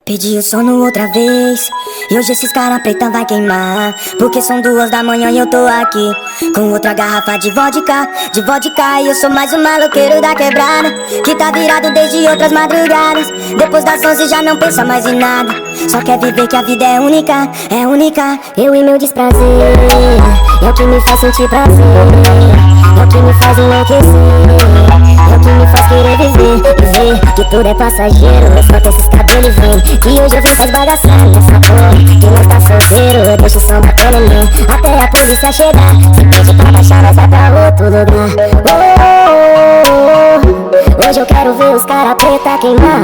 Pedi o sono outra vez e hoje esses cara preta vai queimar. Porque são 2 da manhã e eu tô aqui com outra garrafa de vodka. E eu sou mais um maloqueiro da quebrada que tá virado desde outras madrugadas. Depois das 11 já não pensa mais em nada, só quer viver que a vida é única, é única. Eu e meu desprazer é o que me faz sentir prazer, é o que me faz enlouquecer, é o que me faz querer viver que tudo é passageiro. Solta esses cabelos, vem, que hoje eu vim faz bagaçar nessa porra. Quem não tá solteiro, deixa o som bater em mim até a polícia chegar. Se pede pra baixar, nós vai pra outro lugar. Hoje eu quero ver os cara preta queimar,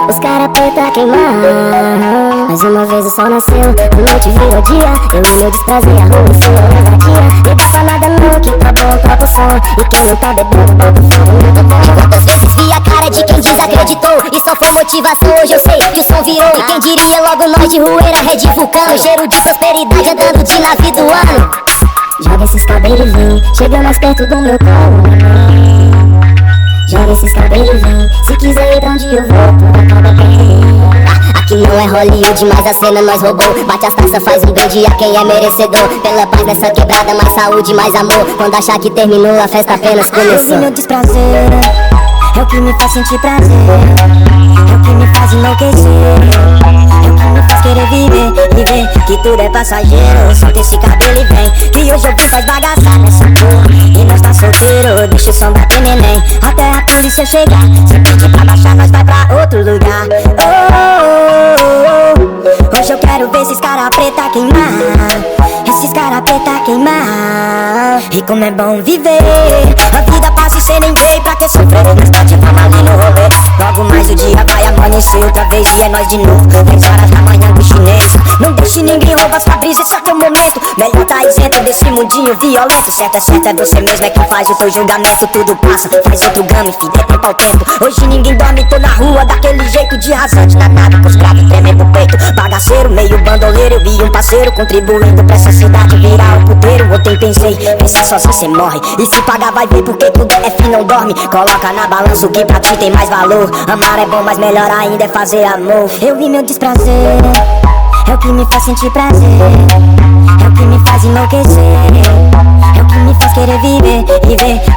os cara preta queimar. Mais uma vez o sol nasceu, a noite virou dia. Eu e meu desprazer, a rua foi a ousadia. E passa nada não, que tá bom, toca o som. E quem não tá bebendo, bota fogo. Quantas vezes vi a cara de quem desacreditou e só foi motivação, hoje eu sei que o som virou. E quem diria logo nós de Rueira, Red Vulcano, cheiro de prosperidade andando de navio do ano. Joga esses cabelos e vem, chega mais perto do meu colo. Joga esses cabelos e vem, se quiser ir pra onde eu vou, tudo acaba bem. Aqui não é Hollywood, mas a cena nós roubou. Bate as taças, faz um brinde a quem é merecedor. Pela paz nessa quebrada, mais saúde, mais amor. Quando achar que terminou, a festa apenas começou. Meu desprazer é o que me faz sentir prazer, é o que me faz enlouquecer, é o que me faz querer viver que tudo é passageiro. Solta esse cabelo e vem, que hoje eu vim faz bagaçar nessa porra. E nós tá solteiro, deixa o som bater neném até a polícia chegar. Se pedir pra baixar, nós vai pra outro lugar. Hoje eu quero ver esses cara preta queimar, esses cara preta queimar. E como é bom viver, a vida passa e cê nem veio, pra que sofrer? Nós tá de fama ali no rolê. Logo mais o dia vai amanhecer outra vez e é nós de novo. 10 horas da manhã do chinês. Não deixe ninguém roubar sua brisa, esse é teu momento. Melhor tá isento desse mundinho violento. Certo, é você mesmo, é quem faz o teu julgamento. Tudo passa, faz outro grama, filho, é tempo ao tempo. Hoje ninguém dorme, tô na rua daquele jeito de rasante na nada, com os graves tremendo o peito. Bagaceiro, meio bandoleiro, eu e um parceiro contribuindo pra essa cidade virar o puteiro. Ontem pensei, pensar sozinho cê morre, e se pagar vai ver porque tudo é fim, não dorme. Coloca na balança o que pra ti tem mais valor. Amar é bom, mas melhor ainda é fazer amor. Eu vi meu desprazer, é o que me faz sentir prazer, é o que me faz enlouquecer, é o que me faz querer viver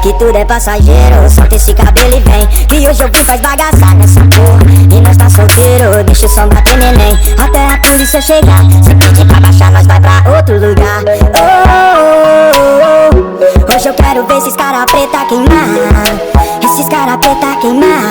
que tudo é passageiro. Solta esse cabelo e vem, que hoje eu vim faz bagaçar nessa porra. E nós tá solteiro, deixa o som bater neném até a polícia chegar. Se pedir pra baixar, nós vai pra outro lugar. Hoje eu quero ver esses cara preta queimar, esses cara preta queimar.